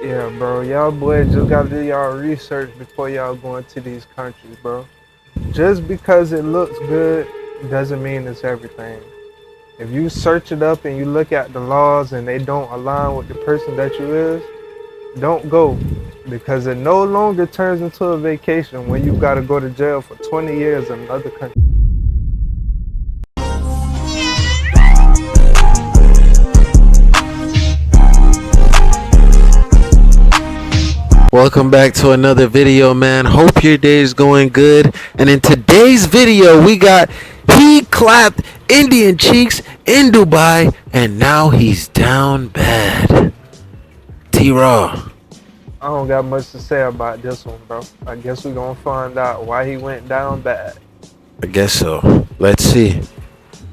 Yeah, bro. Y'all boys just gotta do y'all research before y'all go into these countries, bro. Just because it looks good doesn't mean it's everything. If you search it up and you look at the laws and they don't align with the person that you is, don't go. Because it no longer turns into a vacation when you gotta go to jail for 20 years in another country. Welcome back to another video, man. Hope your day is going good. And in today's video, we got he clapped Indian cheeks in Dubai and now he's down bad. T-Raw. I don't got much to say about this one, bro. I guess we're gonna find out why he went down bad. I guess so. Let's see.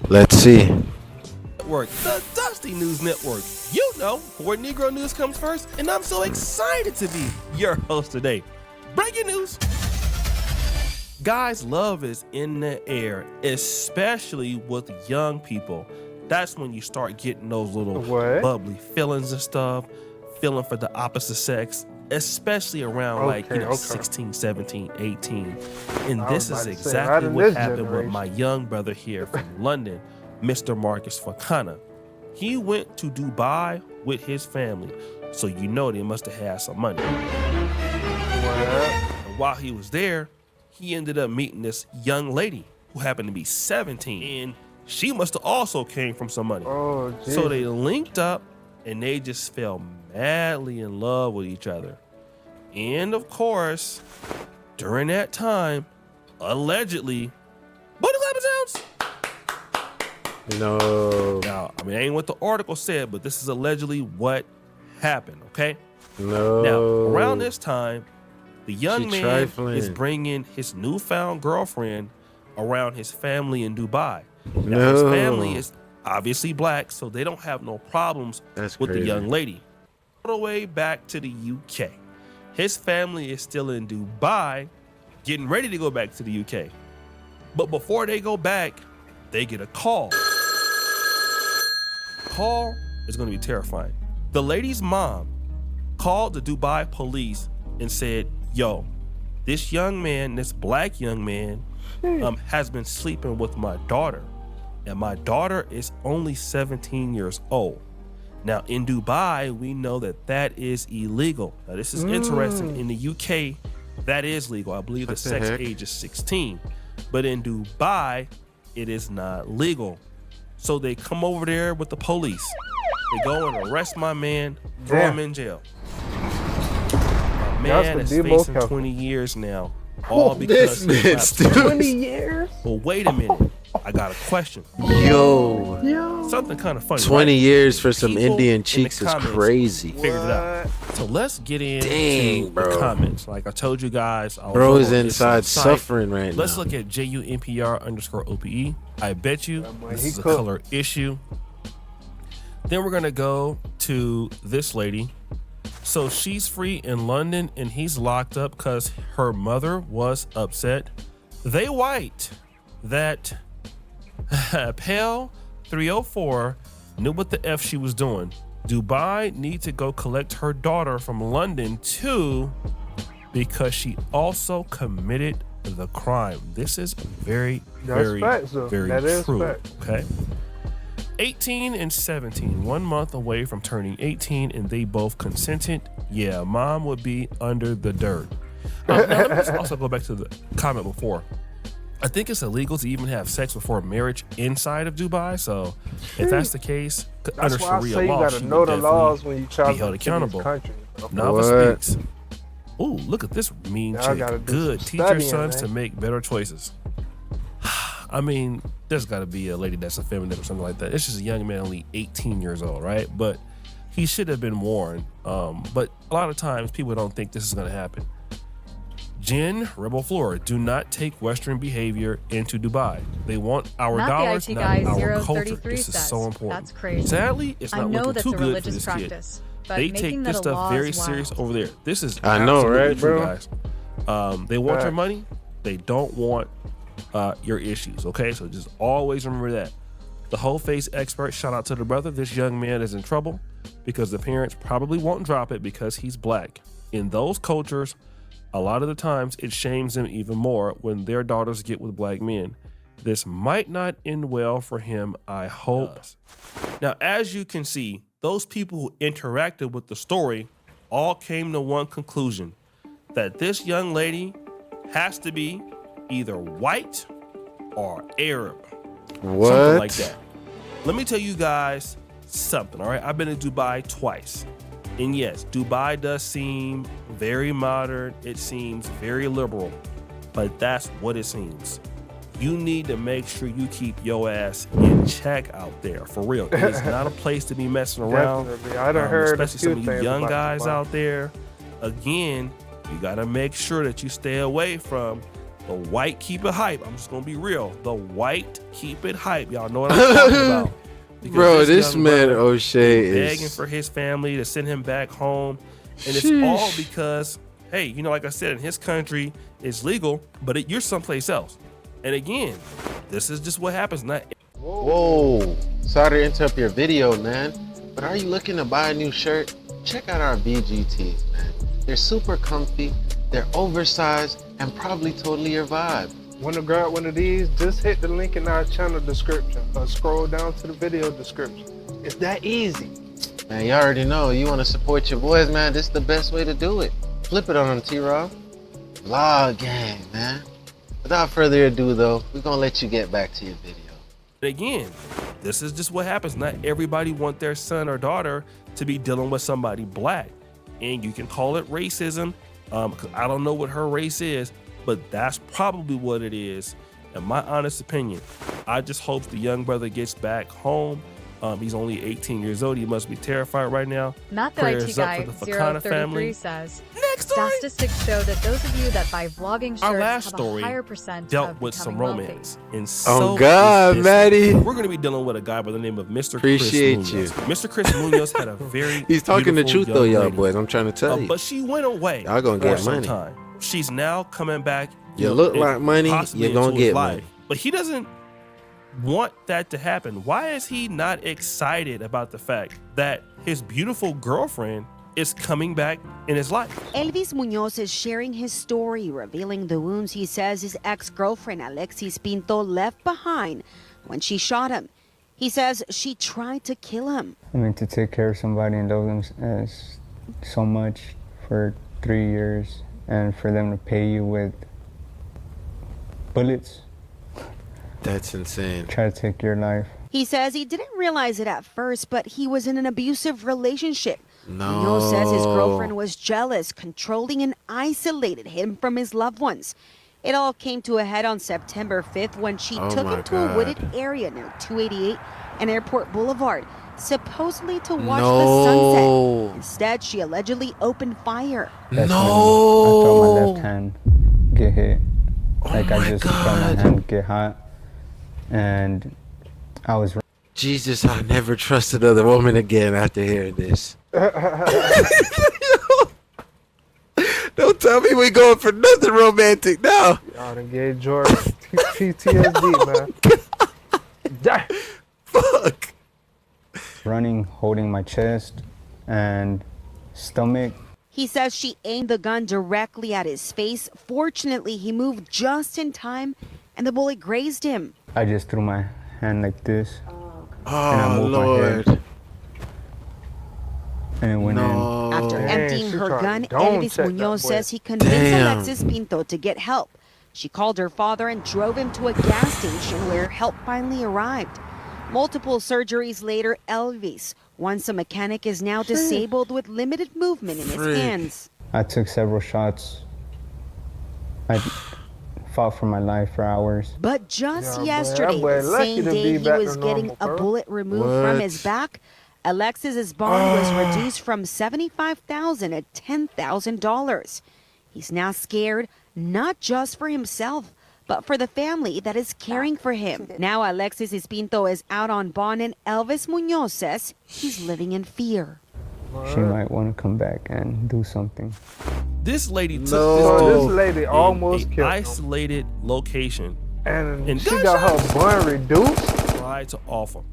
Network, the Dusty News Network. You know where Negro news comes first, and I'm so excited to be your host today. Breaking news. Guys, love is in the air, especially with young people. That's when you start getting those little bubbly feelings and stuff, feeling for the opposite sex, especially around 16, 17, 18. And this is exactly what happened with my young brother here from London, Mr. Marcus Fakana. He went to Dubai with his family, so you know they must have had some money. And while he was there, he ended up meeting this young lady who happened to be 17, and she must have also came from some money. So they linked up, and they just fell madly in love with each other. And of course, during that time, allegedly, booty clapping sounds. No. Now, I mean, I ain't what the article said, but this is allegedly what happened, okay? No. Now, around this time, the young man is bringing his newfound girlfriend around his family in Dubai. Now, his family is obviously black, so they don't have no problems with the young lady. All the way back to the UK. His family is still in Dubai, getting ready to go back to the UK. But before they go back, they get a call. Call is going to be terrifying. The lady's mom called the Dubai police and said, yo, this young man, this black young man, has been sleeping with my daughter. And my daughter is only 17 years old. Now, in Dubai, we know that that is illegal. Now, this is interesting. In the UK, that is legal. I believe the sex age is 16. But in Dubai, it is not legal. So they come over there with the police. They go and arrest my man, throw him in jail. My man is facing 20 years now. All because this 20 years? Well, wait a minute. I got a question. Yo. Something kind of funny. 20 right? years for some People Indian cheeks is crazy. Figured it out. So let's get into the comments. Like I told you guys, bro is inside suffering right now. Let's look at JUNPR_OPE. I bet you this is a color issue. Then we're gonna go to this lady. So she's free in London and he's locked up because her mother was upset. They white. That Pale 304 knew what the F she was doing. Dubai need to go collect her daughter from London too because she also committed the crime. This is very true. Okay. 18 and 17, 1 month away from turning 18 and they both consented. Yeah, mom would be under the dirt. Now let me just also go back to the comment before. I think it's illegal to even have sex before marriage inside of Dubai. So if that's the case, under Sharia law, she would definitely be held accountable. Nava speaks. Ooh, look at this mean chick. Good. Teach your sons to make better choices. I mean, there's got to be a lady that's effeminate or something like that. It's just a young man, only 18 years old, right? But he should have been warned. But a lot of times people don't think this is going to happen. Jen, Rebel Flora, do not take Western behavior into Dubai. They want our dollars, not our culture. This is so important. That's crazy. Sadly, it's not looking too good for this kid. They take this stuff very serious over there. This is absolutely true, guys. They want your money. They don't want your issues, okay? So just always remember that. The whole face expert shout out to the brother. This young man is in trouble because the parents probably won't drop it because he's black. In those cultures, a lot of the times it shames them even more when their daughters get with black men. This might not end well for him, I hope. Now, as you can see, those people who interacted with the story all came to one conclusion, that this young lady has to be either white or Arab. What? Something like that. Let me tell you guys something, all right? I've been to Dubai twice. And yes, Dubai does seem very modern. It seems very liberal, but that's what it seems. You need to make sure you keep your ass in check out there, for real. It is not a place to be messing around. Definitely. I done heard especially some of you young guys Dubai. out there. Again, you gotta make sure that you stay away from the white keep it hype. I'm just gonna be real. The white keep it hype. Y'all know what I'm talking about. Because Bro, this young man brother O'Shea is begging is for his family to send him back home. And it's Sheesh. all because, hey, you know, like I said, in his country, it's legal, but you're someplace else. And again, this is just what happens. Not Whoa, sorry to interrupt your video, man, but are you looking to buy a new shirt? Check out our BGTs, man. They're super comfy, they're oversized, and probably totally your vibe. Want to grab one of these? Just hit the link in our channel description or scroll down to the video description. It's that easy. Man, you already know, you want to support your boys, man, this is the best way to do it. Flip it on them, T-Raw. Vlog gang, man. Without further ado, though, we're going to let you get back to your video. again, this is just what happens. Not everybody want their son or daughter to be dealing with somebody black, and you can call it racism. 'Cause I don't know what her race is, but that's probably what it is. In my honest opinion, I just hope the young brother gets back home. He's only 18 years old. He must be terrified right now. Not the Prayers IT up guy, for the Fakana 033 family. says, Next story. statistics show that those of you that buy vlogging Our shirts last have story a higher percent dealt of with some becoming romance. wealthy. And so Oh God, is this. Maddie. We're going to be dealing with a guy by the name of Mr. Appreciate Chris you. Munoz. Mr. Chris Munoz had a very He's talking the beautiful truth though, young y'all lady. boys. I'm trying to tell you. But she went away. Y'all gonna for get some money. time. She's now coming back. You know, look and like money, possibly you're gonna into his get life. money. But he doesn't want that to happen. Why is he not excited about the fact that his beautiful girlfriend is coming back in his life? Elvis Munoz is sharing his story, revealing the wounds he says his ex-girlfriend Alexis Pinto left behind when she shot him. He says she tried to kill him. I mean, to take care of somebody and love them as so much for 3 years, and for them to pay you with bullets, That's insane. try to take your life. He says he didn't realize it at first, but he was in an abusive relationship. Munoz says his girlfriend was jealous, controlling, and isolated him from his loved ones. It all came to a head on September 5th when she Oh took my him to a God. wooded area near 288 and Airport Boulevard, supposedly to watch the sunset. No. Instead, she allegedly opened fire. That's when I felt my No. left hand get hit. Like my I just felt my God. hand get hot, and I was Jesus, I never trust another woman again after hearing this. Don't tell me we going for nothing romantic now. Y'all done gave George PTSD, man. Die. Fuck. running, holding my chest and stomach. He says she aimed the gun directly at his face. Fortunately, he moved just in time and the bullet grazed him. I just threw my hand like this, Oh, moved my head. Lord. and it went in. No. After Dang, emptying she her tried to gun, dome Elvis check that Munoz boy. says he convinced Damn. Alexis Pinto to get help. She called her father and drove him to a gas station where help finally arrived. Multiple surgeries later, Elvis, once a mechanic, is now disabled with limited movement in his Frick. hands. I took several shots. I fought for my life for hours. But just Yeah, boy, yesterday, that boy the lucky same to day be he back was to getting normal, a bro. bullet removed from What? his back, Alexis's bond was reduced from $75,000 to $10,000. He's now scared, not just for himself, but for the family that is caring for him. Now Alexis Pinto is out on bond, and Elvis Munoz says he's living in fear. She might want to come back and do something. This lady took No. this So dude this lady almost in an killed him. isolated location. And And she got her bun reduced. tried to off him.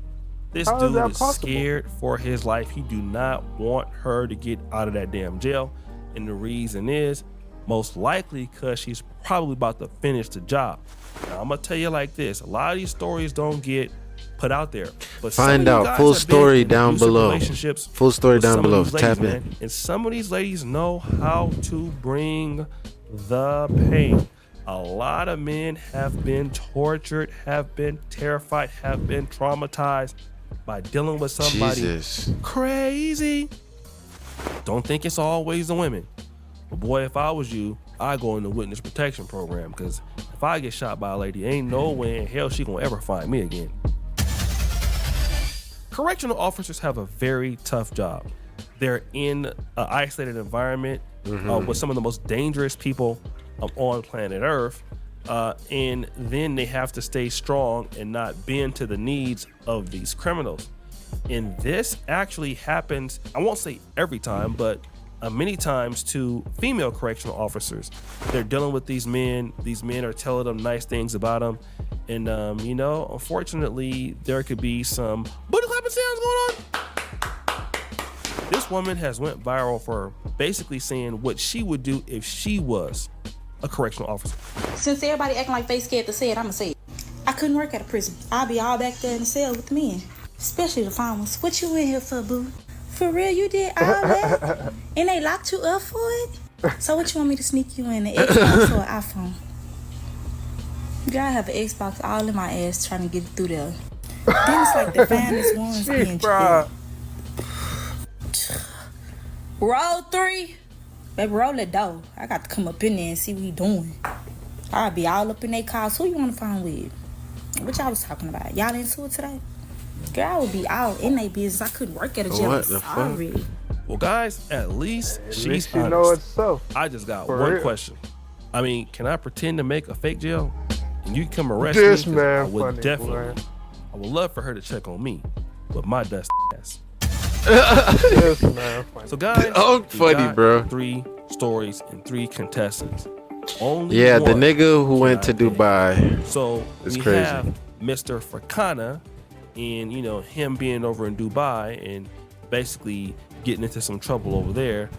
This How is dude that is possible? scared for his life. He do not want her to get out of that damn jail. And the reason is most likely because she's probably about to finish the job. Now, I'm going to tell you like this. A lot of these stories don't get put out there. But Find some of you out guys full have been story in down abusive below. relationships Full story with down some of below. these ladies, Tap in. man. And some of these ladies know how to bring the pain. A lot of men have been tortured, have been terrified, have been traumatized by dealing with somebody Jesus. crazy. Don't think it's always the women. But boy, if I was you, I'd go in the witness protection program, because if I get shot by a lady, ain't no way in hell she gonna ever find me again. Correctional officers have a very tough job. They're in an isolated environment with some of the most dangerous people on planet Earth. And then they have to stay strong and not bend to the needs of these criminals. And this actually happens, I won't say every time, but many times to female correctional officers. They're dealing with these men. These men are telling them nice things about them. And, unfortunately, there could be some booty clapping sounds going on. This woman has went viral for basically saying what she would do if she was a correctional officer. Since everybody acting like they scared to say it, I'ma say it. I couldn't work at a prison. I'll be all back there in the cell with the men, especially the fine ones. What you in here for, boo? For real, you did all that? And they locked you up for it? So what you want me to sneak you in, an Xbox or an iPhone? Girl, I have an Xbox all in my ass trying to get through there. Then it's like the finest ones being jailed. Roll 3. Baby, roll it though. I got to come up in there and see what he doing. I'll be all up in their cars. Who you want to find with? What y'all was talking about? Y'all into it today? Girl, I would be all in their business. I couldn't work at a jail. What the fuck? Sorry. Well, guys, at least she's you honest. know it's so. I just got For one real. question. I mean, can I pretend to make a fake jail? And you can come arrest This me? 'Cause man I would funny, definitely. boy. I would love for her to check on me with my dust ass. This man funny. So, guys, Oh, we funny, got bro. 3 stories and 3 contestants. Only Yeah, the one nigga who went to cannot pick. Dubai. So It's we crazy. have Mr. Fakana, and him being over in Dubai and basically getting into some trouble over there.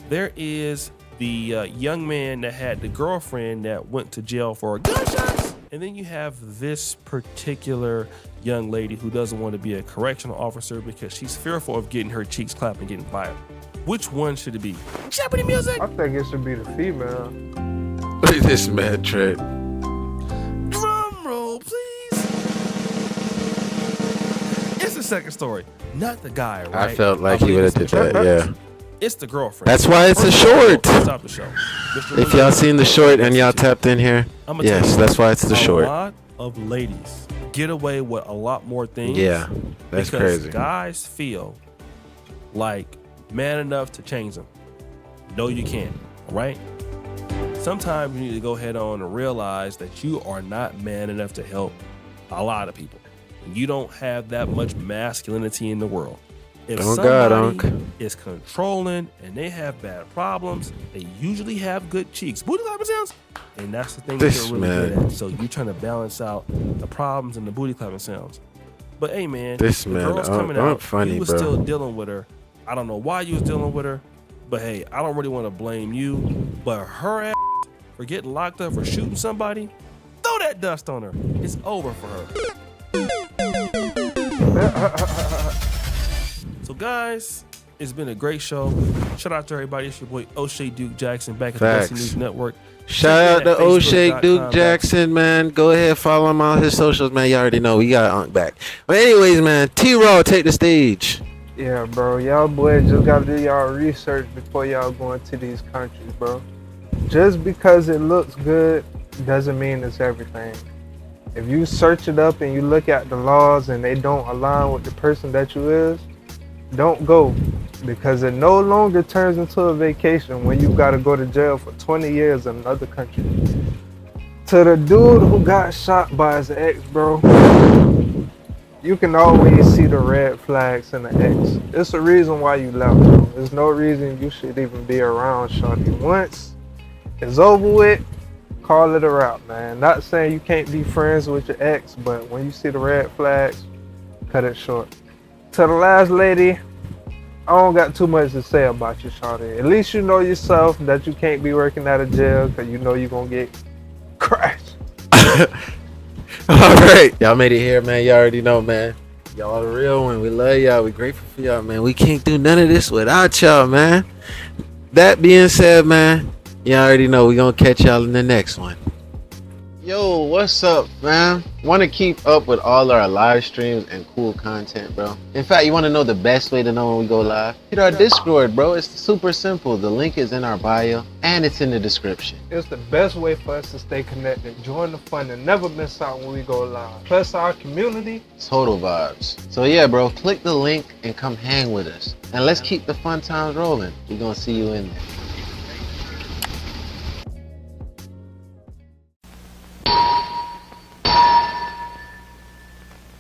There is the young man that had the girlfriend that went to jail for gunshots, and then you have this particular young lady who doesn't want to be a correctional officer because she's fearful of getting her cheeks clapped and getting fired. Which one should it be? Jeopardy music. I think it should be the female. Look at this man, Trent. Drum roll, please. It's the second story, not the guy, right? I felt like he believe would have it's did that, yeah. It's the girlfriend. That's why it's a short. Stop the show. If y'all seen the short and y'all tapped in here, I'ma yes, tell you, that's why it's the a short. lot of ladies get away with a lot more things. Yeah, that's because crazy. guys feel like man enough to change them. No, you can't. All right. Sometimes you need to go head on and realize that you are not man enough to help a lot of people. You don't have that much masculinity in the world. If Oh, God, somebody Unc. is controlling and they have bad problems, they usually have good cheeks. Booty clapping sounds. And that's the thing that This you're really good man. at. So you're trying to balance out the problems and the booty clapping sounds. But hey, man, This the man, girl's Unc, coming Unc out. funny, You was bro. still dealing with her. I don't know why you was dealing with her, but hey, I don't really want to blame you. But her ass for getting locked up for shooting somebody, throw that dust on her. It's over for her. So guys, it's been a great show. Shout out to everybody. It's your boy O'Shea Duke Jackson back at the Facts. Dusty News Network. Shout out to O'Shea Duke Facebook.com. Jackson, man. Go ahead, follow him on his socials, man. You already know we got Unc back. But anyways, man, T-Raw, take the stage. Yeah, bro. Y'all boys just gotta do y'all research before y'all go into these countries, bro. Just because it looks good doesn't mean it's everything. If you search it up and you look at the laws and they don't align with the person that you is, don't go. Because it no longer turns into a vacation when you gotta go to jail for 20 years in another country. To the dude who got shot by his ex, bro, you can always see the red flags in the ex. It's a reason why you left, bro. There's no reason you should even be around shorty. Once it's over with, call it a wrap, man. Not saying you can't be friends with your ex, but when you see the red flags, cut it short. To the last lady, I don't got too much to say about you, shawty. At least you know yourself that you can't be working out of jail because you know you're going to get crashed. All right. Y'all made it here, man. Y'all already know, man. Y'all are the real one. We love y'all. We grateful for y'all, man. We can't do none of this without y'all, man. That being said, man, y'all already know we gonna catch y'all in the next one. Yo, what's up, man? Want to keep up with all our live streams and cool content, bro? In fact, you want to know the best way to know when we go live? Hit our Discord, bro. It's super simple. The link is in our bio and it's in the description. It's the best way for us to stay connected, join the fun, and never miss out when we go live. Plus our community. Total vibes. So yeah, bro, click the link and come hang with us. And let's keep the fun times rolling. We're gonna see you in there.